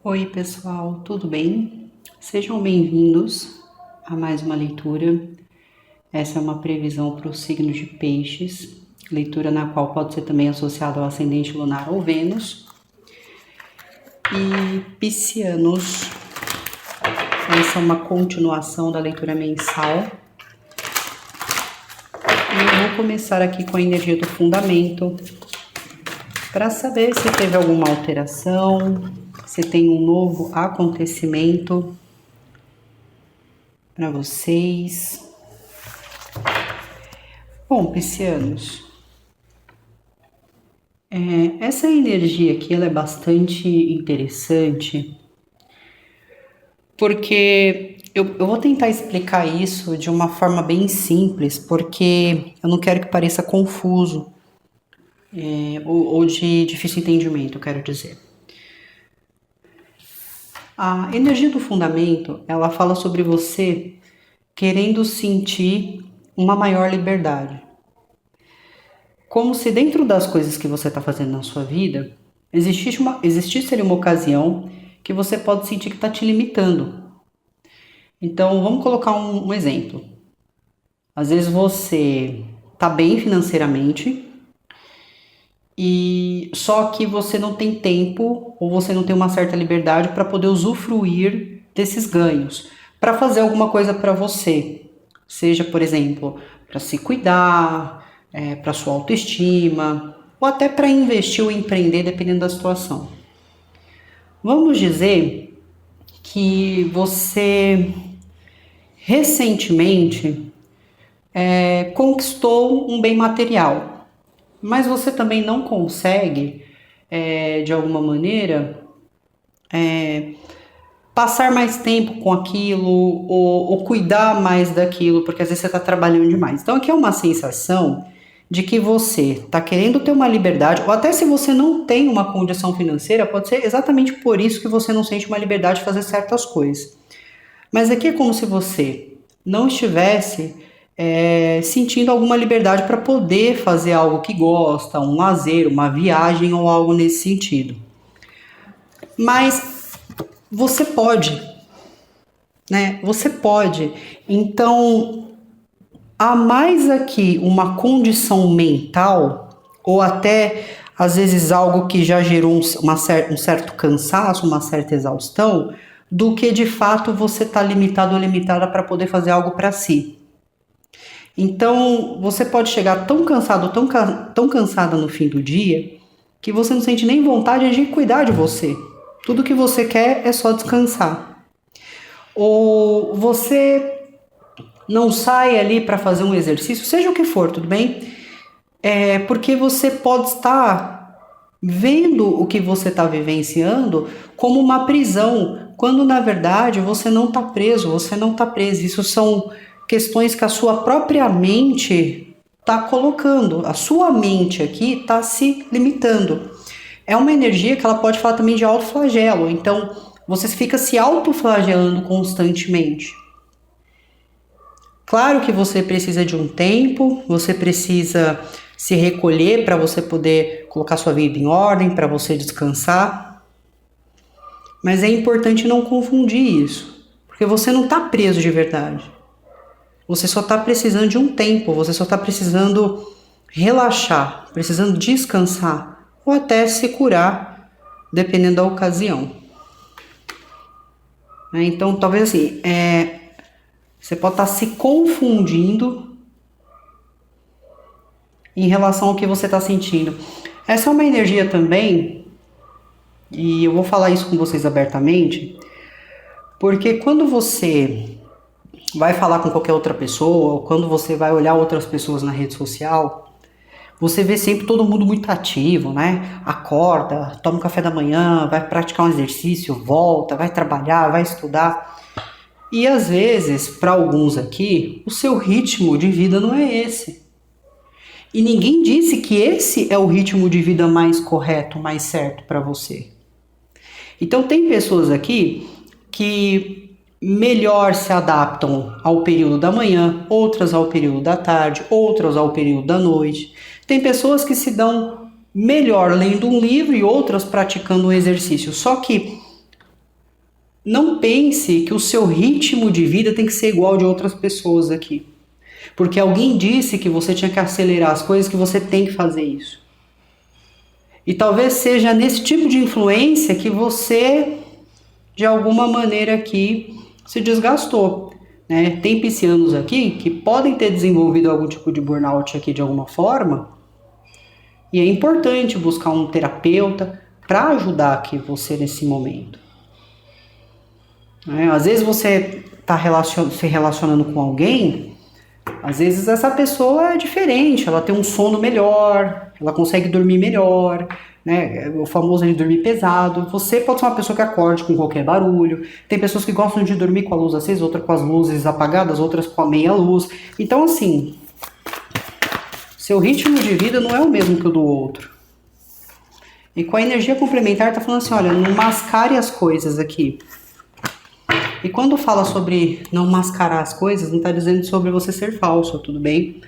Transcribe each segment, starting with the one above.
Oi, pessoal, tudo bem? Sejam bem-vindos a mais uma leitura. Essa é uma previsão para o signo de Peixes, leitura na qual pode ser também associada ao ascendente lunar ou Vênus. E Piscianos, essa é uma continuação da leitura mensal. E eu vou começar aqui com a energia do fundamento, para saber se teve alguma alteração, se tem um novo acontecimento para vocês. Bom, piscianos, essa energia aqui ela é bastante interessante, porque eu vou tentar explicar isso de uma forma bem simples, porque eu não quero que pareça confuso, ou de difícil entendimento, eu quero dizer. A energia do fundamento, ela fala sobre você querendo sentir uma maior liberdade. Como se dentro das coisas que você está fazendo na sua vida, existisse ali uma ocasião que você pode sentir que está te limitando. Então, vamos colocar um exemplo. Às vezes você está bem financeiramente, e só que você não tem tempo ou você não tem uma certa liberdade para poder usufruir desses ganhos, para fazer alguma coisa para você, seja, por exemplo, para se cuidar, para sua autoestima, ou até para investir ou empreender, dependendo da situação. Vamos dizer que você recentemente conquistou um bem material, mas você também não consegue, de alguma maneira, passar mais tempo com aquilo ou cuidar mais daquilo, porque às vezes você está trabalhando demais. Então aqui é uma sensação de que você está querendo ter uma liberdade, ou até se você não tem uma condição financeira, pode ser exatamente por isso que você não sente uma liberdade de fazer certas coisas. Mas aqui é como se você não estivesse sentindo alguma liberdade para poder fazer algo que gosta, um lazer, uma viagem ou algo nesse sentido. Mas você pode, né? Você pode. Então, há mais aqui uma condição mental, ou até às vezes algo que já gerou um certo cansaço, uma certa exaustão, do que de fato você está limitado ou limitada para poder fazer algo para si. Então, você pode chegar tão cansado, tão cansada no fim do dia, que você não sente nem vontade de cuidar de você. Tudo que você quer é só descansar. Ou você não sai ali para fazer um exercício, seja o que for, tudo bem? Porque você pode estar vendo o que você está vivenciando como uma prisão, quando na verdade você não está preso, você não está preso. Isso são questões que a sua própria mente está colocando. A sua mente aqui está se limitando. É uma energia que ela pode falar também de autoflagelo. Então, você fica se autoflagelando constantemente. Claro que você precisa de um tempo, você precisa se recolher para você poder colocar sua vida em ordem, para você descansar. Mas é importante não confundir isso, porque você não está preso de verdade. Você só está precisando de um tempo, você só está precisando relaxar, precisando descansar, ou até se curar, dependendo da ocasião. Então, talvez assim, você pode estar se confundindo em relação ao que você está sentindo. Essa é uma energia também, e eu vou falar isso com vocês abertamente, porque quando você vai falar com qualquer outra pessoa, ou quando você vai olhar outras pessoas na rede social, você vê sempre todo mundo muito ativo, né? Acorda, toma um café da manhã, vai praticar um exercício, volta, vai trabalhar, vai estudar. E às vezes, para alguns aqui, o seu ritmo de vida não é esse. E ninguém disse que esse é o ritmo de vida mais correto, mais certo para você. Então tem pessoas aqui que melhor se adaptam ao período da manhã, outras ao período da tarde, outras ao período da noite. Tem pessoas que se dão melhor lendo um livro e outras praticando um exercício. Só que não pense que o seu ritmo de vida tem que ser igual ao de outras pessoas aqui. Porque alguém disse que você tinha que acelerar as coisas, que você tem que fazer isso. E talvez seja nesse tipo de influência que você, de alguma maneira aqui, se desgastou. Né? Tem piscianos aqui que podem ter desenvolvido algum tipo de burnout aqui de alguma forma, e é importante buscar um terapeuta para ajudar aqui você nesse momento. Né? Às vezes você está se relacionando com alguém, às vezes essa pessoa é diferente, ela tem um sono melhor, ela consegue dormir melhor, né? O famoso de dormir pesado. Você pode ser uma pessoa que acorde com qualquer barulho. Tem pessoas que gostam de dormir com a luz acesa, outras com as luzes apagadas, outras com a meia luz. Então, assim, seu ritmo de vida não é o mesmo que o do outro. E com a energia complementar tá falando assim, olha, não mascare as coisas aqui. E quando fala sobre não mascarar as coisas, não tá dizendo sobre você ser falso, tudo bem?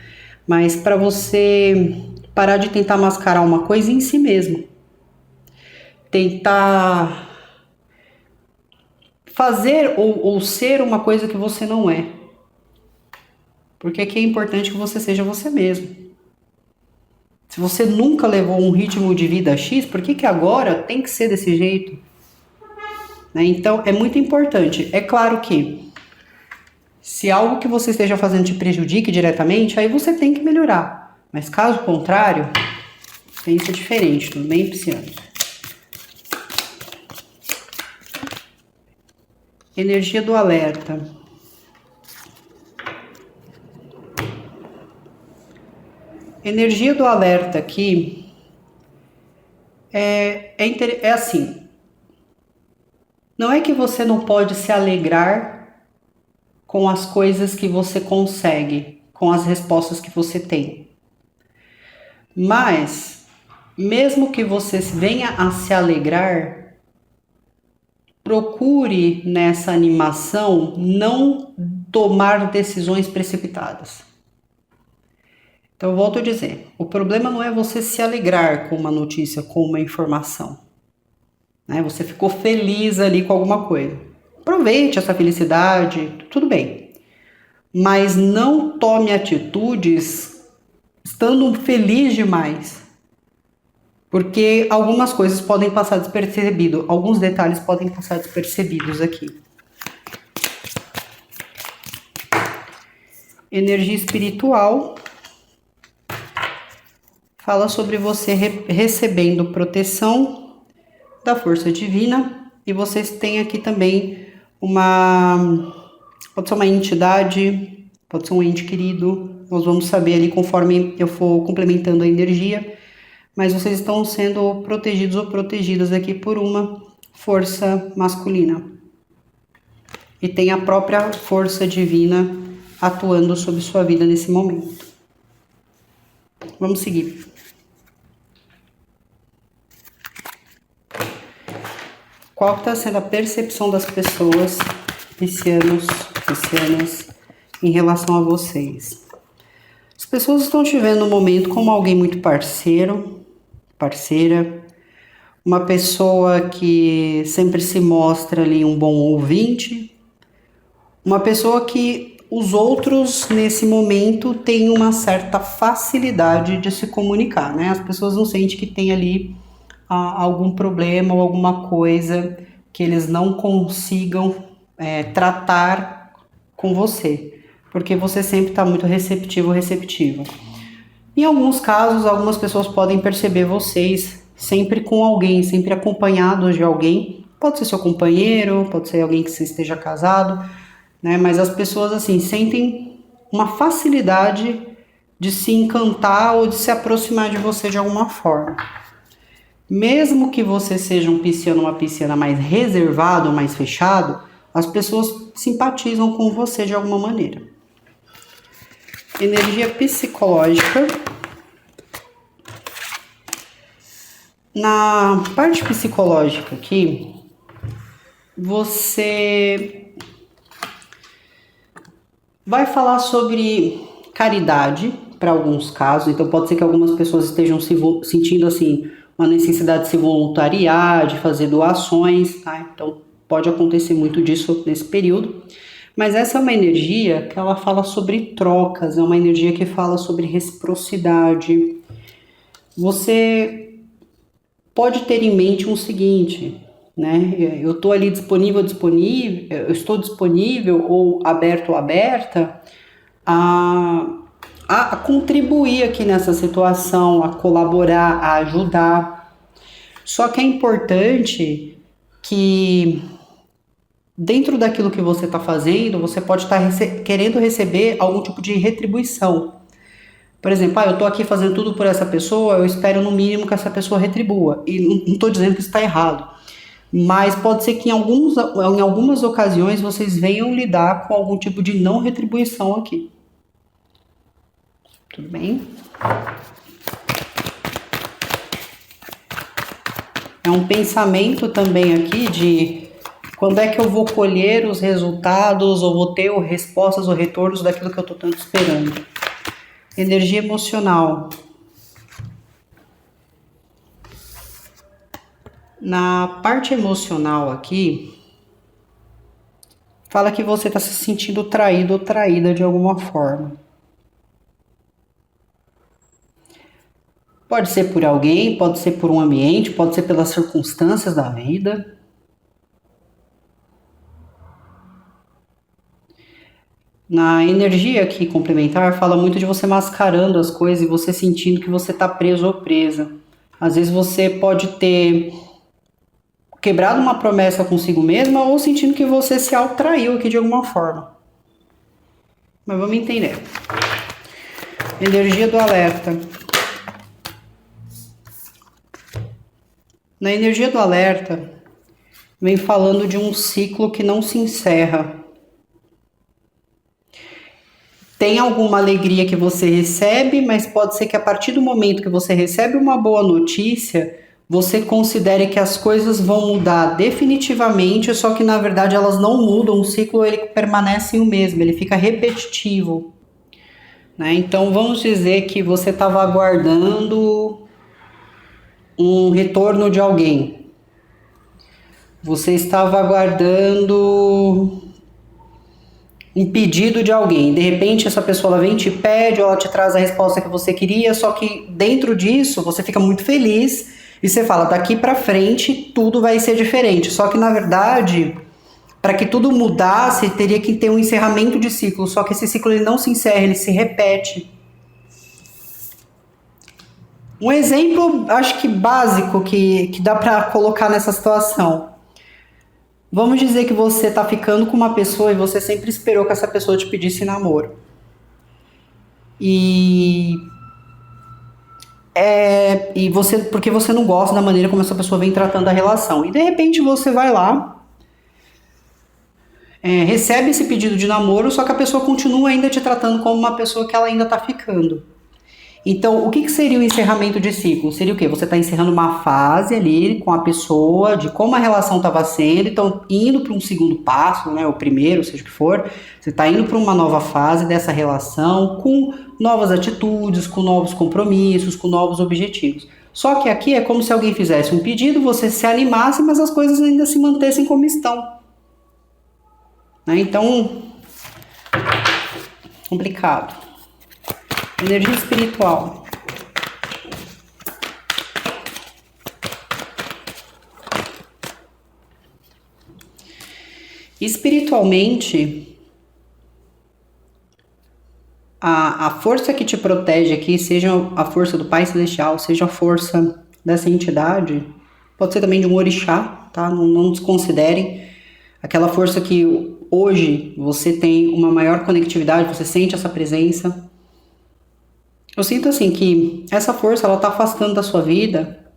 Mas para você parar de tentar mascarar uma coisa em si mesmo. Tentar fazer ou ser uma coisa que você não é. Porque aqui é importante que você seja você mesmo. Se você nunca levou um ritmo de vida X, por que agora tem que ser desse jeito? Né? Então, é muito importante. É claro que se algo que você esteja fazendo te prejudique diretamente, aí você tem que melhorar. Mas caso contrário, tem que ser diferente, tudo bem, pisciano? Energia do alerta. Energia do alerta aqui é assim. Não é que você não pode se alegrar com as coisas que você consegue, com as respostas que você tem. Mas, mesmo que você venha a se alegrar, procure nessa animação não tomar decisões precipitadas. Então, eu volto a dizer, o problema não é você se alegrar com uma notícia, com uma informação. Né? Você ficou feliz ali com alguma coisa. Aproveite essa felicidade, tudo bem. Mas não tome atitudes estando feliz demais. Porque algumas coisas podem passar despercebido, alguns detalhes podem passar despercebidos aqui. Energia espiritual fala sobre você recebendo proteção da força divina, e vocês têm aqui também pode ser uma entidade, pode ser um ente querido, nós vamos saber ali conforme eu for complementando a energia, mas vocês estão sendo protegidos ou protegidas aqui por uma força masculina. E tem a própria força divina atuando sobre sua vida nesse momento. Vamos seguir. Qual está sendo a percepção das pessoas, piscianos, piscianas, em relação a vocês? As pessoas estão te vendo no momento como alguém muito parceiro, parceira, uma pessoa que sempre se mostra ali um bom ouvinte, uma pessoa que os outros nesse momento têm uma certa facilidade de se comunicar, né? As pessoas não sentem que tem ali algum problema ou alguma coisa que eles não consigam tratar com você, porque você sempre está muito receptivo ou receptiva. Em alguns casos, algumas pessoas podem perceber vocês sempre com alguém, sempre acompanhados de alguém, pode ser seu companheiro, pode ser alguém que você esteja casado, né? Mas as pessoas assim sentem uma facilidade de se encantar ou de se aproximar de você de alguma forma. Mesmo que você seja um pisciano, uma pisciana mais reservado, mais fechado, as pessoas simpatizam com você de alguma maneira. Energia psicológica. Na parte psicológica aqui, você vai falar sobre caridade para alguns casos, então pode ser que algumas pessoas estejam se sentindo assim uma necessidade de se voluntariar, de fazer doações, tá? Então pode acontecer muito disso nesse período. Mas essa é uma energia que ela fala sobre trocas, é uma energia que fala sobre reciprocidade. Você pode ter em mente o seguinte, né? Eu estou ali disponível, eu estou disponível ou aberto ou aberta a contribuir aqui nessa situação, a colaborar, a ajudar. Só que é importante que dentro daquilo que você está fazendo, você pode estar querendo receber algum tipo de retribuição. Por exemplo, eu estou aqui fazendo tudo por essa pessoa, eu espero no mínimo que essa pessoa retribua. E não estou dizendo que isso está errado. Mas pode ser que em algumas ocasiões vocês venham lidar com algum tipo de não retribuição aqui. Tudo bem? É um pensamento também aqui de quando é que eu vou colher os resultados ou vou ter respostas ou retornos daquilo que eu estou tanto esperando. Energia emocional. Na parte emocional aqui, fala que você está se sentindo traído ou traída de alguma forma. Pode ser por alguém, pode ser por um ambiente, pode ser pelas circunstâncias da vida. Na energia aqui complementar, fala muito de você mascarando as coisas e você sentindo que você está preso ou presa. Às vezes você pode ter quebrado uma promessa consigo mesma ou sentindo que você se autraiu aqui de alguma forma. Mas vamos entender. Energia do alerta. Na energia do alerta, vem falando de um ciclo que não se encerra. Tem alguma alegria que você recebe, mas pode ser que a partir do momento que você recebe uma boa notícia, você considere que as coisas vão mudar definitivamente, só que na verdade elas não mudam, o ciclo ele permanece o mesmo, ele fica repetitivo. Né? Então vamos dizer que você estava aguardando um retorno de alguém. Você estava aguardando um pedido de alguém. De repente essa pessoa ela vem, te pede, ou ela te traz a resposta que você queria, só que dentro disso você fica muito feliz e você fala, daqui para frente tudo vai ser diferente. Só que na verdade, para que tudo mudasse, teria que ter um encerramento de ciclo, só que esse ciclo ele não se encerra, ele se repete. Um exemplo, acho que básico que dá para colocar nessa situação. Vamos dizer que você tá ficando com uma pessoa e você sempre esperou que essa pessoa te pedisse namoro. Porque você não gosta da maneira como essa pessoa vem tratando a relação. E de repente você vai lá, recebe esse pedido de namoro, só que a pessoa continua ainda te tratando como uma pessoa que ela ainda tá ficando. Então, o que seria o encerramento de ciclo? Seria o quê? Você está encerrando uma fase ali com a pessoa, de como a relação estava sendo, então indo para um segundo passo, né, o primeiro, seja o que for, você está indo para uma nova fase dessa relação, com novas atitudes, com novos compromissos, com novos objetivos. Só que aqui é como se alguém fizesse um pedido, você se animasse, mas as coisas ainda se mantessem como estão. Né? Então, complicado. Energia espiritual. Espiritualmente, a força que te protege aqui, seja a força do Pai Celestial, seja a força dessa entidade, pode ser também de um orixá, tá? Não desconsiderem. Aquela força que hoje você tem uma maior conectividade, você sente essa presença. Eu sinto assim que essa força ela tá afastando da sua vida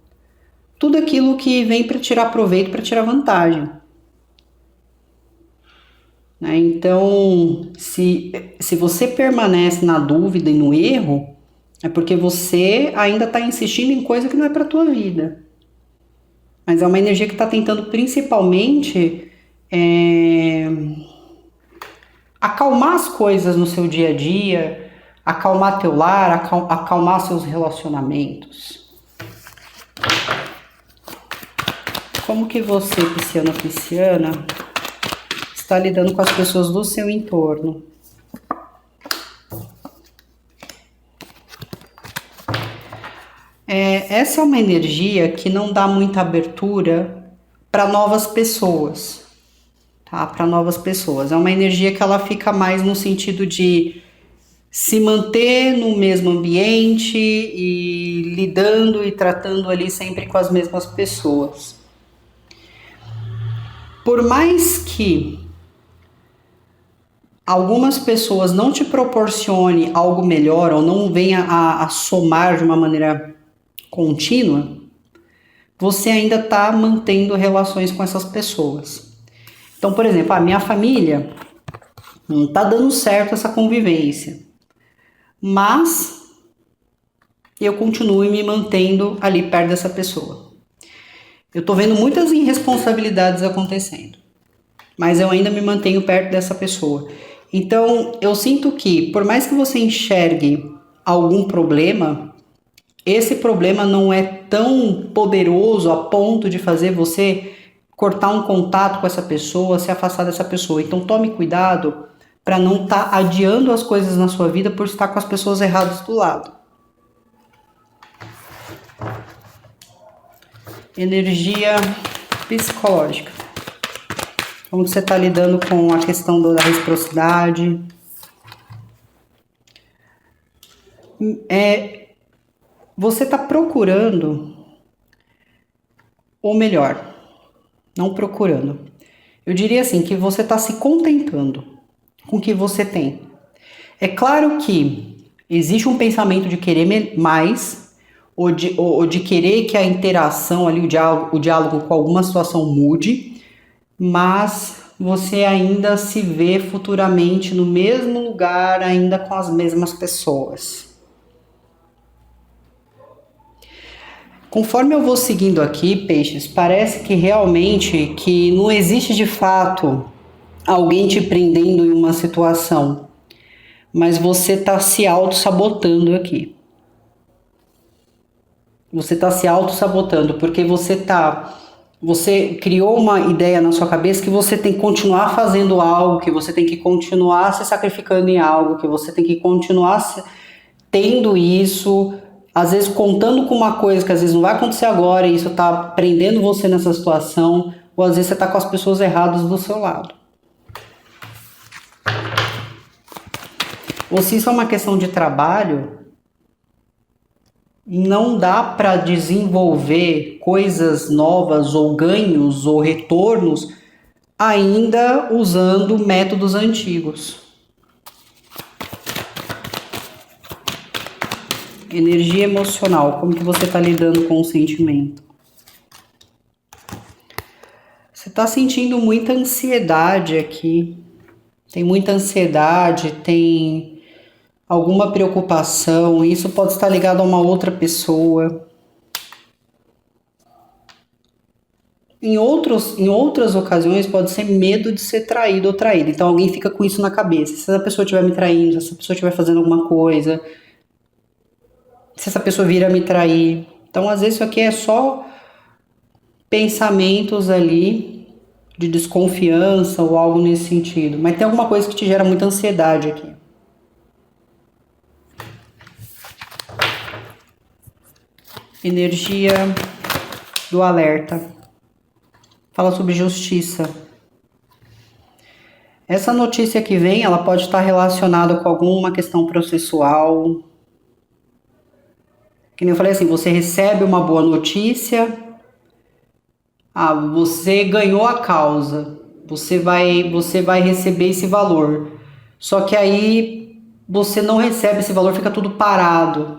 tudo aquilo que vem para tirar proveito, para tirar vantagem. Né? Então, se você permanece na dúvida e no erro, é porque você ainda está insistindo em coisa que não é para tua vida. Mas é uma energia que está tentando principalmente acalmar as coisas no seu dia a dia, acalmar teu lar, acalmar seus relacionamentos. Como que você, pisciana, está lidando com as pessoas do seu entorno? Essa é uma energia que não dá muita abertura para novas pessoas, tá? Para novas pessoas. É uma energia que ela fica mais no sentido de se manter no mesmo ambiente e lidando e tratando ali sempre com as mesmas pessoas. Por mais que algumas pessoas não te proporcione algo melhor ou não venha a somar de uma maneira contínua, você ainda está mantendo relações com essas pessoas. Então, por exemplo, a minha família não está dando certo essa convivência, mas eu continuo me mantendo ali perto dessa pessoa. Eu estou vendo muitas irresponsabilidades acontecendo, mas eu ainda me mantenho perto dessa pessoa. Então, eu sinto que, por mais que você enxergue algum problema, esse problema não é tão poderoso a ponto de fazer você cortar um contato com essa pessoa, se afastar dessa pessoa. Então, tome cuidado para não estar adiando as coisas na sua vida por estar com as pessoas erradas do lado. Energia psicológica. Como você está lidando com a questão da reciprocidade? Você está procurando, ou melhor, não procurando. Eu diria assim, que você está se contentando com o que você tem. É claro que existe um pensamento de querer mais, ou de querer que a interação ali, o diálogo com alguma situação mude, mas você ainda se vê futuramente no mesmo lugar, ainda com as mesmas pessoas. Conforme eu vou seguindo aqui, peixes, parece que realmente que não existe de fato alguém te prendendo em uma situação, mas você está se auto-sabotando aqui. Você está se auto-sabotando porque você criou uma ideia na sua cabeça que você tem que continuar fazendo algo, que você tem que continuar se sacrificando em algo, que você tem que continuar tendo isso, às vezes contando com uma coisa que às vezes não vai acontecer agora e isso está prendendo você nessa situação, ou às vezes você está com as pessoas erradas do seu lado. Ou se isso é uma questão de trabalho, não dá para desenvolver coisas novas ou ganhos ou retornos ainda usando métodos antigos. Energia emocional, como que você está lidando com o sentimento? Você está sentindo muita ansiedade aqui. Tem muita ansiedade, tem alguma preocupação, isso pode estar ligado a uma outra pessoa. Em outras ocasiões pode ser medo de ser traído ou traída. Então alguém fica com isso na cabeça. Se essa pessoa estiver me traindo, se essa pessoa estiver fazendo alguma coisa, se essa pessoa vir a me trair. Então às vezes isso aqui é só pensamentos ali de desconfiança ou algo nesse sentido. Mas tem alguma coisa que te gera muita ansiedade aqui. Energia do alerta. Fala sobre justiça. Essa notícia que vem, ela pode estar relacionada com alguma questão processual. Que nem eu falei assim, você recebe uma boa notícia, você ganhou a causa, você vai receber esse valor. Só que aí você não recebe esse valor, fica tudo parado.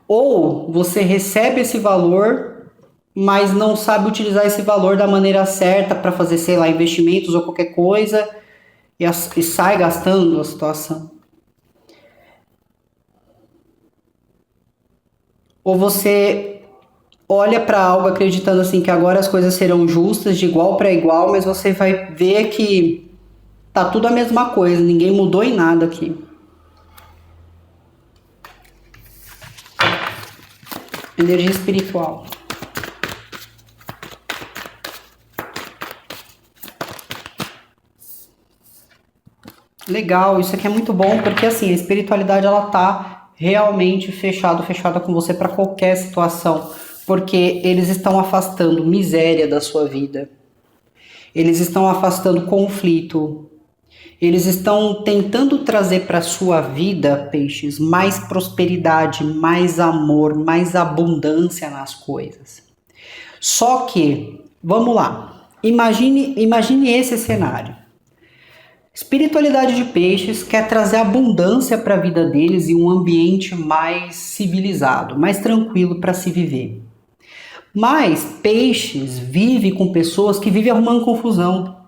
Ou você recebe esse valor, mas não sabe utilizar esse valor da maneira certa para fazer, sei lá, investimentos ou qualquer coisa e sai gastando a situação. Ou você olha para algo acreditando assim que agora as coisas serão justas, de igual para igual, mas você vai ver que tá tudo a mesma coisa, ninguém mudou em nada aqui. Energia espiritual. Legal, isso aqui é muito bom, porque assim, a espiritualidade ela tá realmente fechada com você para qualquer situação, porque eles estão afastando miséria da sua vida. Eles estão afastando conflito. Eles estão tentando trazer para sua vida, peixes, mais prosperidade, mais amor, mais abundância nas coisas. Só que, vamos lá. Imagine esse cenário. Espiritualidade de peixes quer trazer abundância para a vida deles e um ambiente mais civilizado, mais tranquilo para se viver. Mas peixes vive com pessoas que vivem arrumando confusão.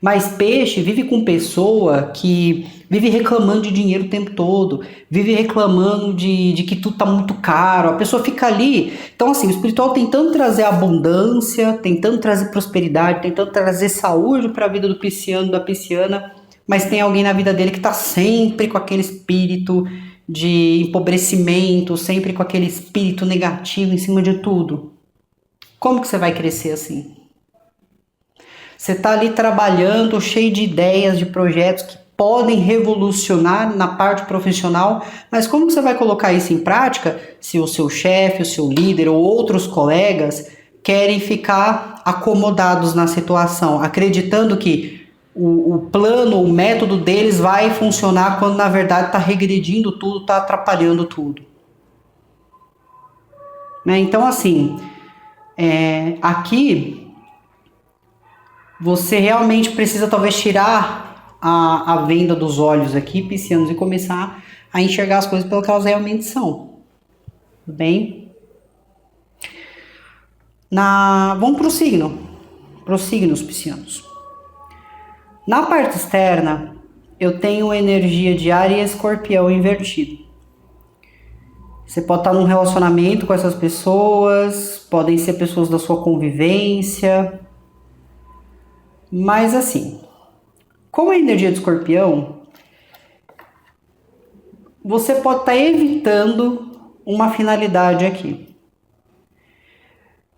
Mas peixe vive com pessoa que vive reclamando de dinheiro o tempo todo, vive reclamando de que tudo tá muito caro, a pessoa fica ali. Então, assim, o espiritual tentando trazer abundância, tentando trazer prosperidade, tentando trazer saúde para a vida do pisciano, da pisciana, mas tem alguém na vida dele que tá sempre com aquele espírito de empobrecimento, sempre com aquele espírito negativo em cima de tudo. Como que você vai crescer assim? Você está ali trabalhando, cheio de ideias, de projetos que podem revolucionar na parte profissional, mas como você vai colocar isso em prática se o seu chefe, o seu líder ou outros colegas querem ficar acomodados na situação, acreditando que o plano, o método deles vai funcionar quando na verdade está regredindo tudo, está atrapalhando tudo. Né? Então assim, aqui você realmente precisa talvez tirar a venda dos olhos aqui, piscianos, e começar a enxergar as coisas pelo que elas realmente são. Tudo bem? Vamos para os signos piscianos. Na parte externa, eu tenho energia de Áries e Escorpião invertido. Você pode estar num relacionamento com essas pessoas, podem ser pessoas da sua convivência. Mas assim, como a energia de Escorpião, você pode estar evitando uma finalidade aqui.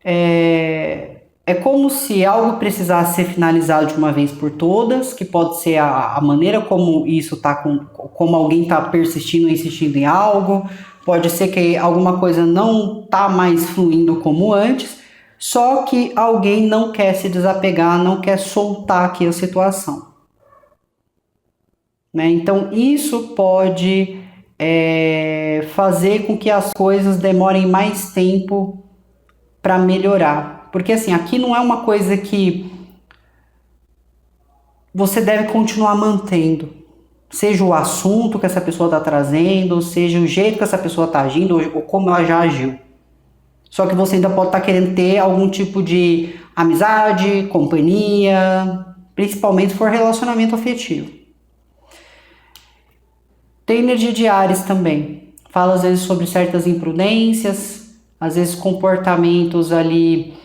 É como se algo precisasse ser finalizado de uma vez por todas, que pode ser a maneira como isso está, como alguém está persistindo e insistindo em algo, pode ser que alguma coisa não está mais fluindo como antes, só que alguém não quer se desapegar, não quer soltar aqui a situação. Né? Então isso pode fazer com que as coisas demorem mais tempo para melhorar. Porque assim, aqui não é uma coisa que você deve continuar mantendo. Seja o assunto que essa pessoa está trazendo, seja o jeito que essa pessoa está agindo, ou como ela já agiu. Só que você ainda pode estar querendo ter algum tipo de amizade, companhia, principalmente se for relacionamento afetivo. Tem energia de Áries também. Fala às vezes sobre certas imprudências, às vezes comportamentos ali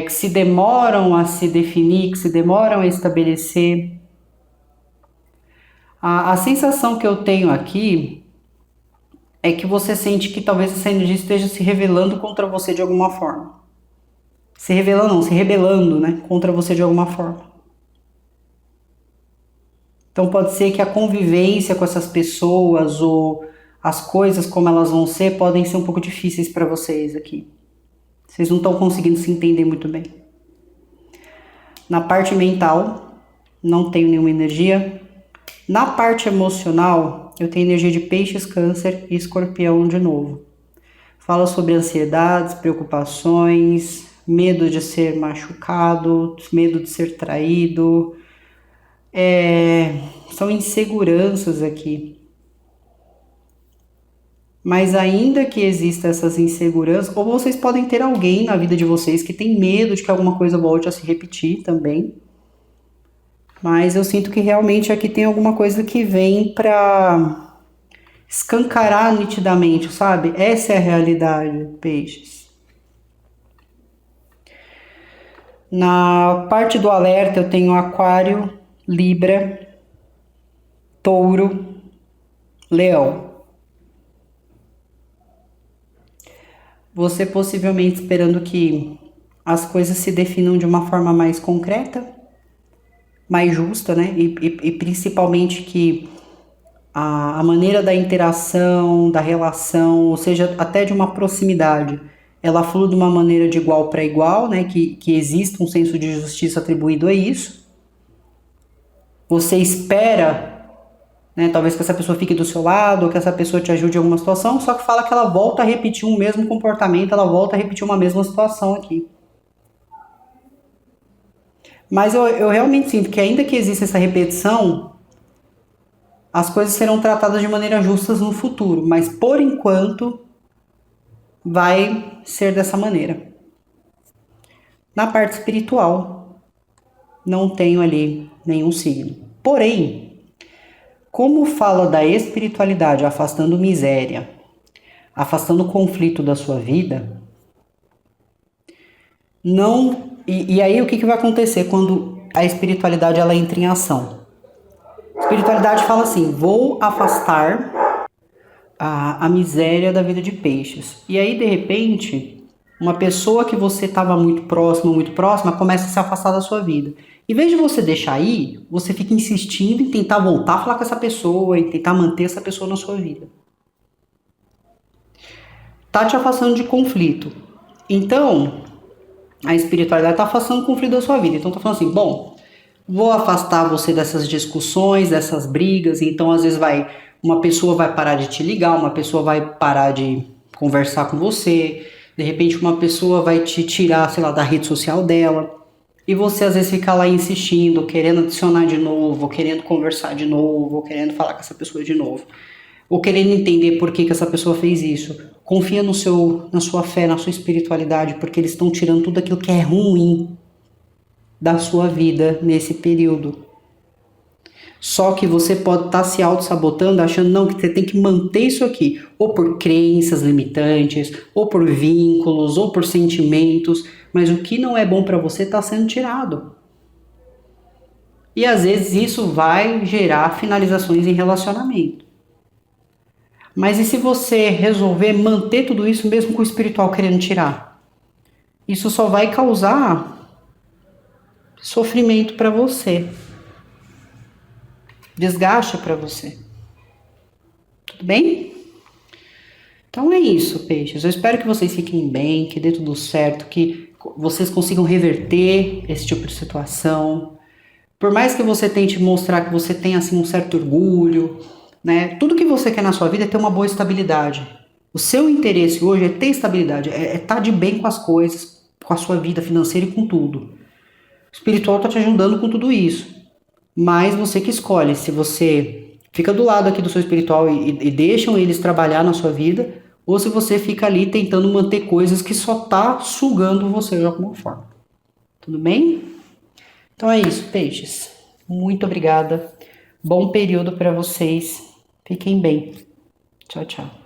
que se demoram a se definir, que se demoram a estabelecer. A sensação que eu tenho aqui é que você sente que talvez essa energia esteja se revelando contra você de alguma forma. Se revelando não, se rebelando, né, contra você de alguma forma. Então pode ser que a convivência com essas pessoas ou as coisas como elas vão ser podem ser um pouco difíceis para vocês aqui. Vocês não estão conseguindo se entender muito bem. Na parte mental, não tenho nenhuma energia. Na parte emocional, eu tenho energia de peixes, câncer e escorpião de novo. Fala sobre ansiedades, preocupações, medo de ser machucado, medo de ser traído. São inseguranças aqui. Mas ainda que existam essas inseguranças, ou vocês podem ter alguém na vida de vocês que tem medo de que alguma coisa volte a se repetir também. Mas eu sinto que realmente aqui tem alguma coisa que vem pra escancarar nitidamente, sabe? Essa é a realidade, peixes. Na parte do alerta eu tenho Aquário, Libra, Touro, Leão. Você possivelmente esperando que as coisas se definam de uma forma mais concreta, mais justa, né? E principalmente que a maneira da interação, da relação, ou seja, até de uma proximidade, ela flui de uma maneira de igual para igual, né? Que exista um senso de justiça atribuído a isso. Você espera, né? Talvez que essa pessoa fique do seu lado, ou que essa pessoa te ajude em alguma situação, só que fala que ela volta a repetir um mesmo comportamento, ela volta a repetir uma mesma situação aqui. Mas eu realmente sinto que ainda que exista essa repetição, as coisas serão tratadas de maneira justas no futuro, mas por enquanto vai ser dessa maneira. Na parte espiritual, não tenho ali nenhum signo. Porém, como fala da espiritualidade afastando miséria, afastando conflito da sua vida, não. E aí o que vai acontecer quando a espiritualidade ela entra em ação? A espiritualidade fala assim: vou afastar a miséria da vida de peixes. E aí, de repente, uma pessoa que você estava muito próxima, começa a se afastar da sua vida. Em vez de você deixar ir, você fica insistindo em tentar voltar a falar com essa pessoa, em tentar manter essa pessoa na sua vida. Tá te afastando de conflito. Então, a espiritualidade tá afastando o conflito da sua vida. Então, tá falando assim, bom, vou afastar você dessas discussões, dessas brigas. Então, às vezes uma pessoa vai parar de te ligar, uma pessoa vai parar de conversar com você. De repente, uma pessoa vai te tirar, sei lá, da rede social dela. E você às vezes fica lá insistindo, querendo adicionar de novo, querendo conversar de novo, querendo falar com essa pessoa de novo, ou querendo entender por que essa pessoa fez isso. Confia na sua fé, na sua espiritualidade, porque eles estão tirando tudo aquilo que é ruim da sua vida nesse período. Só que você pode estar se auto-sabotando, achando não, que você tem que manter isso aqui, ou por crenças limitantes, ou por vínculos, ou por sentimentos, mas o que não é bom para você está sendo tirado. E às vezes isso vai gerar finalizações em relacionamento. Mas e se você resolver manter tudo isso mesmo com o espiritual querendo tirar? Isso só vai causar sofrimento para você. Desgaste para você. Tudo bem? Então é isso, peixes. Eu espero que vocês fiquem bem, que dê tudo certo, que vocês consigam reverter esse tipo de situação. Por mais que você tente mostrar que você tem assim um certo orgulho, né? Tudo que você quer na sua vida é ter uma boa estabilidade. O seu interesse hoje é ter estabilidade, é estar de bem com as coisas, com a sua vida financeira e com tudo. O espiritual está te ajudando com tudo isso. Mas você que escolhe se você fica do lado aqui do seu espiritual e deixam eles trabalhar na sua vida, ou se você fica ali tentando manter coisas que só tá sugando você de alguma forma. Tudo bem? Então é isso, peixes. Muito obrigada. Bom período para vocês. Fiquem bem. Tchau, tchau.